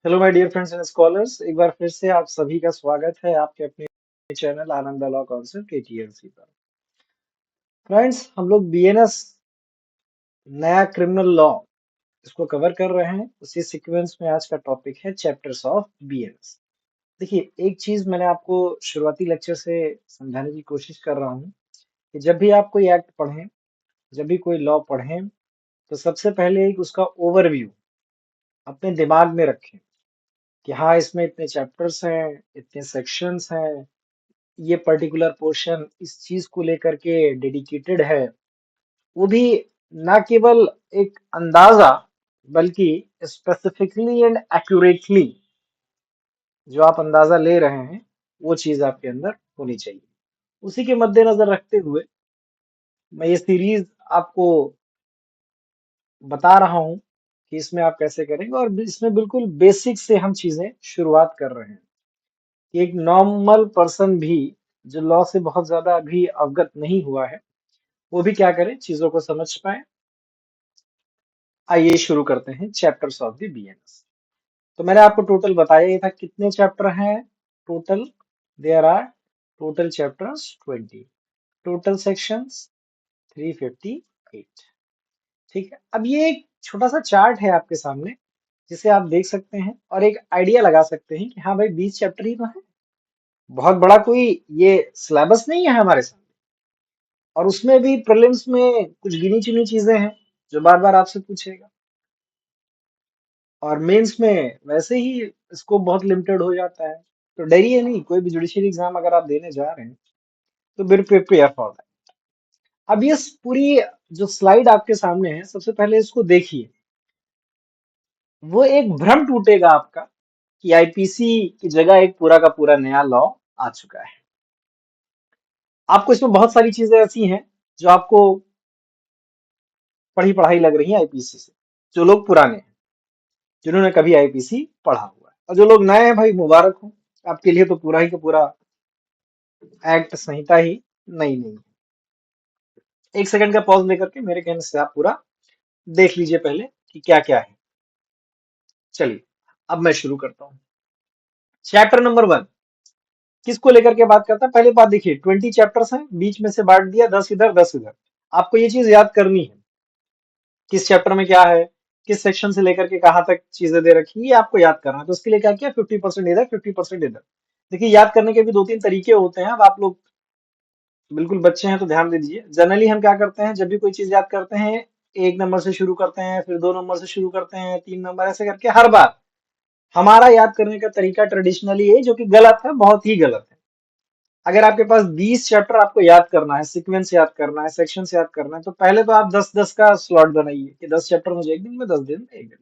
Hello my dear friends and scholars, एक बार फिर से आप सभी का स्वागत है आपके अपने चैनल आनंद लॉ कॉन्सेप्ट एटीएलसी पर। फ्रेंड्स, हम लोग बीएनएस नया क्रिमिनल लॉ इसको कवर कर रहे हैं। उसी सीक्वेंस में आज का टॉपिक है चैप्टर्स ऑफ बीएनएस। देखिए, एक चीज मैंने आपको शुरुआती लेक्चर से समझाने की कोशिश कर रहा हूँ कि जब भी आप कोई एक्ट पढ़ें, जब भी कोई लॉ पढ़ें, तो सबसे पहले एक उसका ओवरव्यू अपने दिमाग में रखें कि हाँ, इसमें इतने चैप्टर्स हैं, इतने सेक्शंस हैं, ये पर्टिकुलर पोर्शन इस चीज को लेकर के डेडिकेटेड है। वो भी ना केवल एक अंदाजा, बल्कि स्पेसिफिकली एंड एक्यूरेटली जो आप अंदाजा ले रहे हैं वो चीज आपके अंदर होनी चाहिए। उसी के मद्देनजर रखते हुए मैं ये सीरीज आपको बता रहा हूँ कि इसमें आप कैसे करेंगे, और इसमें बिल्कुल बेसिक से हम चीजें शुरुआत कर रहे हैं कि एक नॉर्मल पर्सन भी जो लॉ से बहुत ज्यादा अभी अवगत नहीं हुआ है, वो भी क्या करें, चीजों को समझ पाए। आइए शुरू करते हैं चैप्टर्स ऑफ द बीएनएस। तो मैंने आपको टोटल बताया ही था कितने चैप्टर हैं। Total there are total chapters 20, total sections 358। ठीक है, अब ये एक छोटा सा चार्ट है आपके सामने जिसे आप देख सकते हैं और एक आइडिया लगा सकते हैं कि हाँ भाई, 20 चैप्टर ही तो है, बहुत बड़ा कोई ये सिलेबस नहीं है हमारे सामने। और उसमें भी प्रीलिम्स में कुछ गिनी चुनी चीजें हैं जो बार बार आपसे पूछेगा, और मेंस में वैसे ही स्कोप बहुत लिमिटेड हो जाता है। तो डरिए नहीं, कोई भी जुडिशियरी एग्जाम अगर आप देने जा रहे हैं तो बी प्रिपेयर फॉर दैट। अब ये पूरी जो स्लाइड आपके सामने है, सबसे पहले इसको देखिए। वो एक भ्रम टूटेगा आपका कि आईपीसी की जगह एक पूरा का पूरा नया लॉ आ चुका है। आपको इसमें बहुत सारी चीजें ऐसी हैं जो आपको पढ़ी पढ़ाई लग रही है आईपीसी से, जो लोग पुराने हैं, जिन्होंने कभी आईपीसी पढ़ा हुआ है। और जो लोग नए हैं भाई, मुबारक हो, आपके लिए तो पूरा ही का पूरा एक्ट संहिता ही नई नहीं है। एक सेकंड का पॉज लेकर के मेरे कहने से आप पूरा देख लीजिए पहले कि क्या क्या है। चलिए, अब मैं शुरू करता हूँ। चैप्टर नंबर 1 किसको लेकर के बात करता है? पहले बात देखिए, 20 चैप्टर्स हैं, बीच में से बांट दिया 10 इधर 10 इधर। आपको ये चीज याद करनी है, किस चैप्टर में क्या है, किस सेक्शन से लेकर के कहाँ तक चीजें दे रखी है, ये आपको याद करना है। तो उसके लिए क्या किया, 50% इधर 50% इधर। देखिए, याद करने के भी दो तीन तरीके होते हैं। अब आप लोग बिल्कुल बच्चे हैं तो ध्यान दे दीजिए। जनरली हम क्या करते हैं, जब भी कोई चीज याद करते हैं, 1 नंबर से शुरू करते हैं, फिर 2 नंबर से शुरू करते हैं, 3 नंबर, ऐसे करके हर बार हमारा याद करने का तरीका ट्रेडिशनली है, जो कि गलत है, बहुत ही गलत है। अगर आपके पास 20 चैप्टर आपको याद करना है, सीक्वेंस याद करना है, सेक्शन याद करना है, तो पहले तो आप 10-10 का स्लॉट बनाइए कि 10 चैप्टर मुझे एक दिन में, 10 दिन में, एक दिन।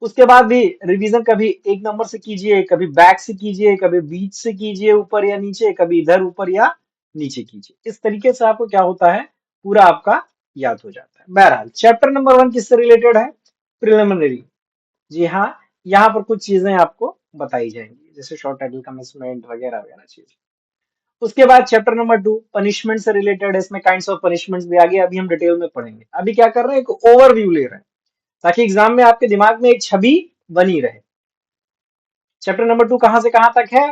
उसके बाद भी रिवीजन कभी 1 नंबर से कीजिए, कभी बैक से कीजिए, कभी बीच से कीजिए, ऊपर या नीचे, कभी इधर ऊपर या नीचे कीजिए। इस तरीके से आपको क्या होता है, पूरा आपका याद हो जाता है। बहरहाल, चैप्टर नंबर 1 किससे रिलेटेड है? प्रिलिमिनरी। जी हाँ, यहाँ पर कुछ चीजें आपको बताई जाएंगी, जैसे शॉर्ट टाइटल कमिटमेंट वगैरह वगैरह चीज। उसके बाद चैप्टर नंबर 2 पनिशमेंट से रिलेटेड है। इसमें काइंड्स ऑफ पनिशमेंट्स भी आगे अभी हम डिटेल में पढ़ेंगे। अभी क्या कर रहे हैं, एक ओवरव्यू ले रहे हैं ताकि एग्जाम में आपके दिमाग में एक छवि बनी रहे। चैप्टर नंबर 2 कहां से कहां तक है?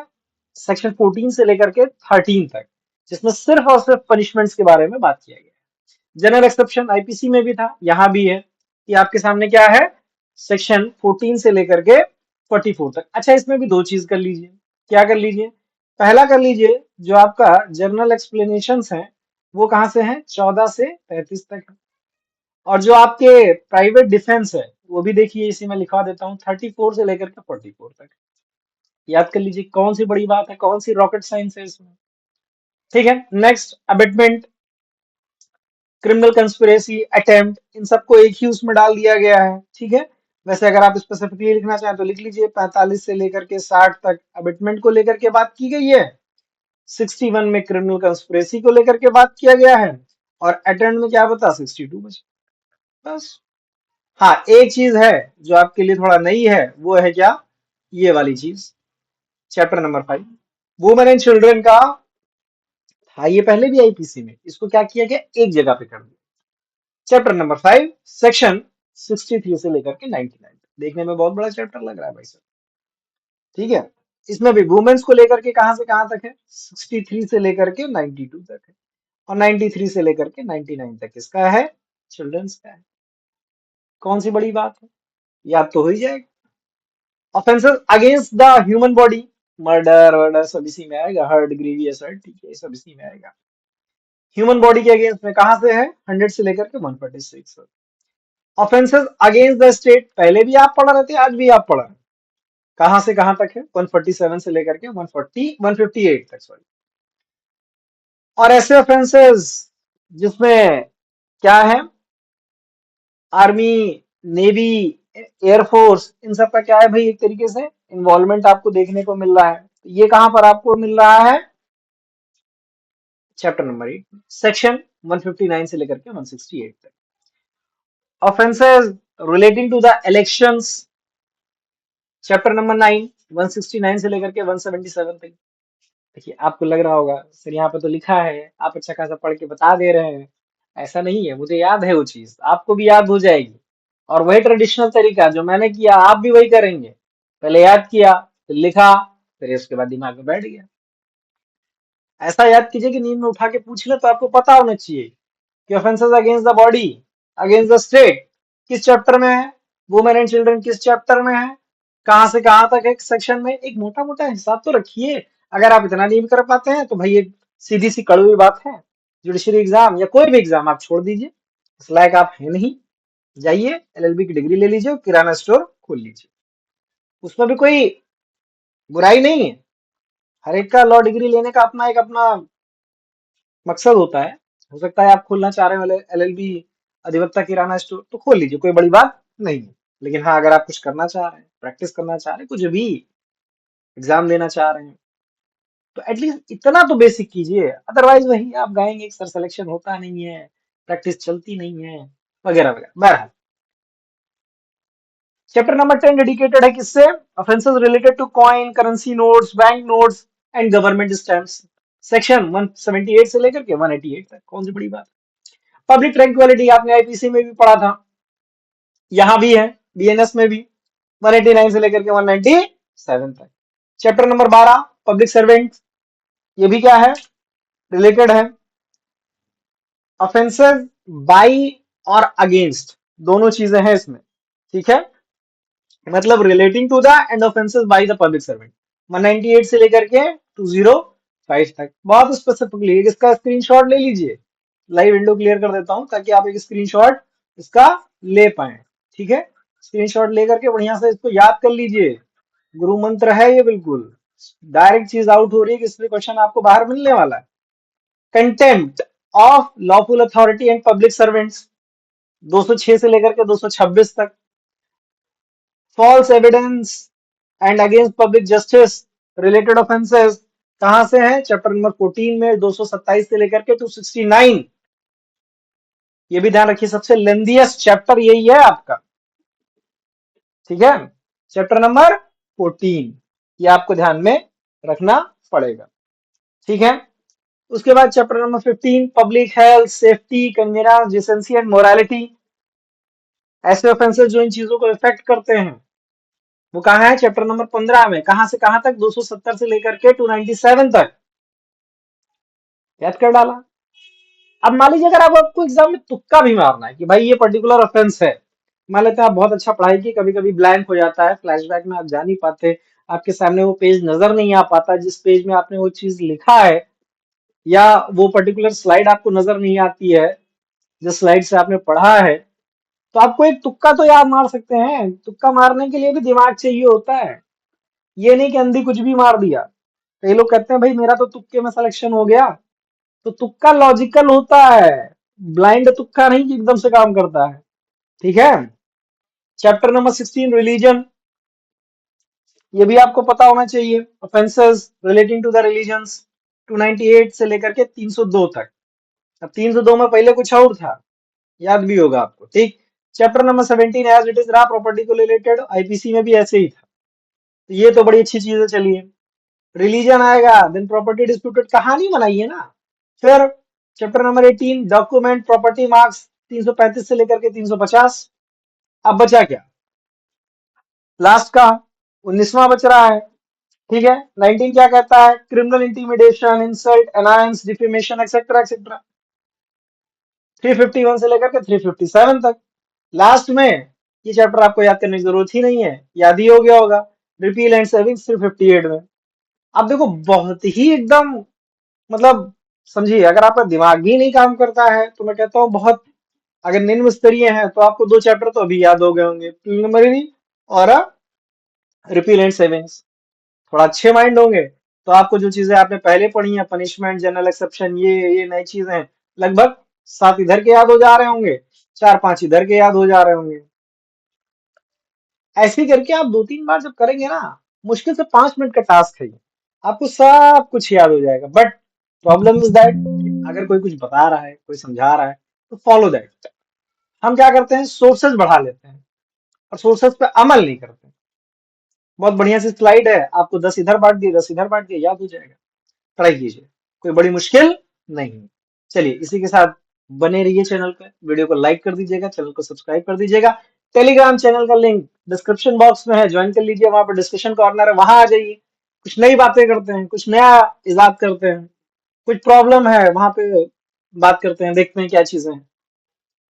सेक्शन 14 से लेकर के 13 तक, जिसमें सिर्फ और सिर्फ पनिशमेंट्स के बारे में बात किया गया है। जनरल एक्सेप्शन आईपीसी में भी था, यहां भी है कि आपके सामने क्या है, सेक्शन 14 से लेकर के 44 तक। अच्छा, इसमें भी दो चीज कर लीजिए। क्या कर लीजिए? पहला कर लीजिए, जो आपका जर्नल एक्सप्लेनेशन है वो कहां से है, 14 से 35 तक है। और जो आपके प्राइवेट डिफेंस है वो भी देखिए, इसी में लिखवा देता हूँ, 34 से लेकर के 44 तक। याद कर लीजिए, कौन सी बड़ी बात है, कौन सी रॉकेट साइंस है इसमें। ठीक है, next abetment, criminal conspiracy, attempt, इन सबको एक ही उसमें डाल दिया गया है। ठीक है, वैसे अगर आप स्पेसिफिकली लिखना चाहें तो लिख लीजिए, 45 से लेकर के 60 तक अबेटमेंट को लेकर के बात की गई है, 61 में क्रिमिनल कंस्पिरेसी को लेकर के बात किया गया है, और अटेम्प्ट में क्या बता, 62 बचा। बस। हाँ, एक चीज है जो आपके लिए थोड़ा नई है, वो है क्या, ये वाली चीज, chapter number 5 women and children का था। ये पहले भी आईपीसी में, इसको क्या किया गया, एक जगह पे कर दिया। चैप्टर नंबर 5 सेक्शन 63 से लेकर के 99। देखने में बहुत बड़ा चैप्टर लग रहा है भाई साहब। ठीक है, इसमें भी वुमेन्स को लेकर के कहां से कहां तक है, 63 से लेकर के 92 तक है, और 93 से लेकर के 99 तक इसका है, चिल्ड्रंस का है। कौन सी बड़ी बात है, याद तो हो ही जाएगा। Offences against the human body, murder वर्डर सब इसी में आएगा, हर्ट ग्रीवियस हर्ट, ठीक है, ये सब इसी में आएगा। ह्यूमन बॉडी के अगेंस्ट में कहां से है, 100 से लेकर के 146। ऑफेंसेस अगेंस्ट द स्टेट, पहले भी आप पढ़ रहे थे, आज भी आप पढ़ रहे हैं, कहां से कहां तक है, 147 से लेकर के 158 तक, सॉरी। और ऐसे ऑफेंसेस जिसमें क्या है, आर्मी, नेवी, एयरफोर्स, इन सब का क्या है भाई, एक तरीके से इन्वॉल्वमेंट आपको देखने को मिल रहा है। ये कहां पर आपको मिल रहा है, चैप्टर नंबर 8, सेक्शन 159 से लेकर के 168 तक। Offences relating to the elections, chapter number 9, 169 से लेकर के 177 तक। देखिए, आपको लग रहा होगा सर यहाँ पे तो लिखा है, आप अच्छा खासा पढ़ के बता दे रहे हैं। ऐसा नहीं है, मुझे याद है वो चीज, आपको भी याद हो जाएगी। और वही ट्रेडिशनल तरीका जो मैंने किया, आप भी वही करेंगे। पहले याद किया, फिर लिखा, फिर उसके बाद दिमाग में बैठ गया। ऐसा याद कीजिए कि नींद में उठा के पूछ ले तो आपको पता होना चाहिए कि offences against the body, against the state किस चैप्टर में है, वुमेन एंड चिल्ड्रन किस चैप्टर में है, कहां से कहां तक एक सेक्शन में, एक मोटा मोटा हिसाब तो रखिए। अगर आप इतना नहीं कर पाते हैं तो भाई ये सीधी सी कड़वी बात है, जुडिशरी एग्जाम या कोई भी एग्जाम आप छोड़ दीजिए, इस लायक आप है नहीं। जाइए एलएलबी की डिग्री ले लीजिए, किराना स्टोर खोल लीजिए, उसमें भी कोई बुराई नहीं है। हर एक का लॉ डिग्री लेने का अपना एक अपना मकसद होता है। हो सकता है आप खोलना चाह रहे हो एलएलबी, अधिवक्ता किराना स्टोर, तो खोल लीजिए, कोई बड़ी बात नहीं है। लेकिन हाँ, अगर आप कुछ करना चाह रहे हैं, प्रैक्टिस करना चाह रहे हैं, कुछ भी एग्जाम देना चाह रहे हैं, तो एटलीस्ट इतना तो बेसिक कीजिए। अदरवाइज वही आप गाएंगे, सर सिलेक्शन होता नहीं है, प्रैक्टिस चलती नहीं है, वगैरह वगैरह। बहरहाल, चैप्टर नंबर 10 डेडिकेटेड है किससे, offences related to coin, currency notes, bank notes and government stamps, section 178 से लेकर के 188 तक। कौन सी बड़ी बात। पब्लिक ट्रैंक्विलिटी आपने आईपीसी में भी पढ़ा था, यहां भी है, बीएनएस में भी, 189 से लेकर के 197 तक। चैप्टर नंबर 12 पब्लिक सर्वेंट, ये भी क्या है, रिलेटेड है। ऑफेंसेस बाई और अगेंस्ट, दोनों चीजें हैं इसमें, ठीक है, मतलब relating to the and offences by the public servant, 198 से लेकर के 205 तक। बहुत स्पेसिफिकली इसका स्क्रीनशॉट ले लीजिए, लाइव विंडो क्लियर कर देता हूं ताकि आप एक स्क्रीनशॉट इसका ले पाए, ठीक है। स्क्रीनशॉट लेकर के बढ़िया से इसको याद कर लीजिए, गुरु मंत्र है ये, बिल्कुल डायरेक्ट चीज आउट हो रही है कि इसमें क्वेश्चन आपको बाहर मिलने वाला है। Contempt of lawful authority and public servants, 206 से लेकर के 226 तक। False evidence and against public justice related offences कहां से है, चैप्टर नंबर 14 में, 227 से लेकर के 269। ये भी ध्यान रखिए, सबसे लेंथीएस्ट चैप्टर यही है आपका, ठीक है, चैप्टर नंबर 14, ये आपको ध्यान में रखना पड़ेगा, ठीक है। उसके बाद chapter number 15 public health, safety, convenience, decency and morality, ऐसे ऑफेंसेस जो इन चीजों को इफेक्ट करते हैं, वो कहाँ है, चैप्टर नंबर 15 में, कहां से कहां तक, 270 से लेकर के 297 तक। याद कर डाला। अब मान लीजिए अगर आपको एग्जाम में तुक्का भी मारना है कि भाई ये पर्टिकुलर ऑफेंस है, मान लेते हैं आप बहुत अच्छा पढ़ाई की, कभी कभी ब्लैंक हो जाता है, फ्लैशबैक में आप जा नहीं पाते, आपके सामने वो पेज नजर नहीं आ पाता जिस पेज में आपने वो चीज लिखा है, या वो पर्टिकुलर स्लाइड आपको नजर नहीं आती है जिस स्लाइड से आपने पढ़ा है, तो आपको एक तुक्का तो याद मार सकते हैं। तुक्का मारने के लिए भी दिमाग चाहिए होता है, ये नहीं कि अंधी कुछ भी मार दिया। कई लोग कहते हैं भाई मेरा तो तुक्के में सिलेक्शन हो गया, तो तुक्का लॉजिकल होता है, ब्लाइंड तुक्का नहीं कि एकदम से काम करता है, ठीक है। चैप्टर नंबर 16 रिलीजन, ये भी आपको पता होना चाहिए, offences relating to the religions, 298 से लेकर के 302 तक। अब 302 में पहले कुछ और था, याद भी होगा आपको, ठीक। Chapter number 17 as it is रहा प्रॉपर्टी को रिलेटेड, आईपीसी में भी ऐसे ही था, तो ये तो बड़ी अच्छी चीज है। चलिए, रिलीजन आएगा, देन प्रॉपर्टी डिस्प्यूटेड, कहानी बनाइए ना। फिर chapter number 18 document property marks, 335 से लेकर के 350। अब बचा क्या, लास्ट का 19वां बच रहा है। ठीक है, 19 क्या कहता है? Criminal intimidation, insult, anions, defamation, etcetera etcetera. 351 से लेकर के 357 तक। लास्ट में ये चैप्टर आपको याद करने की जरूरत ही नहीं है, याद ही हो गया होगा। रिपील एंड सेविंग्स 358 में। आप देखो बहुत ही एकदम, मतलब समझिए, अगर आपका दिमाग ही नहीं काम करता है तो मैं कहता हूँ बहुत, अगर निम्न स्तरीय है तो आपको दो चैप्टर तो अभी याद हो गए होंगे, प्रिलिमिनरी और रिपील एंड सेविंग्स। थोड़ा अच्छे माइंड होंगे तो आपको जो चीजें आपने पहले पढ़ी हैं, पनिशमेंट, जनरल एक्सेप्शन, ये नई चीजें हैं, लगभग 7 इधर के याद हो जा रहे होंगे, 4-5 इधर के याद हो जा रहे होंगे। ऐसे ही करके आप 2-3 बार जब करेंगे ना, मुश्किल से 5 मिनट का टास्क है ये, आपको सब कुछ याद हो जाएगा। बट प्रॉब्लम इज दैट अगर कोई कुछ बता रहा है, कोई समझा रहा है, तो फॉलो दैट। हम क्या करते हैं, सोर्सेज बढ़ा लेते हैं और सोर्सेज पे अमल नहीं करते। बहुत बढ़िया सी स्लाइड है, आपको 10 इधर बांट दिए, 10 इधर बांट दिए, याद हो जाएगा। ट्राई कीजिए, कोई बड़ी मुश्किल नहीं है। चलिए इसी के साथ बने रहिए चैनल पे, वीडियो को लाइक कर दीजिएगा, चैनल को सब्सक्राइब कर दीजिएगा। टेलीग्राम चैनल का लिंक डिस्क्रिप्शन बॉक्स में है, ज्वाइन कर लीजिए, वहां पर डिस्कशन कॉर्नर है, वहां आ जाइए। कुछ नई बातें करते हैं, कुछ नया इजाद करते हैं, कुछ प्रॉब्लम है वहां पे बात करते हैं, देखते हैं क्या चीजें हैं।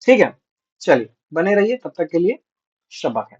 ठीक है, चलिए बने रहिए, तब तक के लिए शब्बा खैर।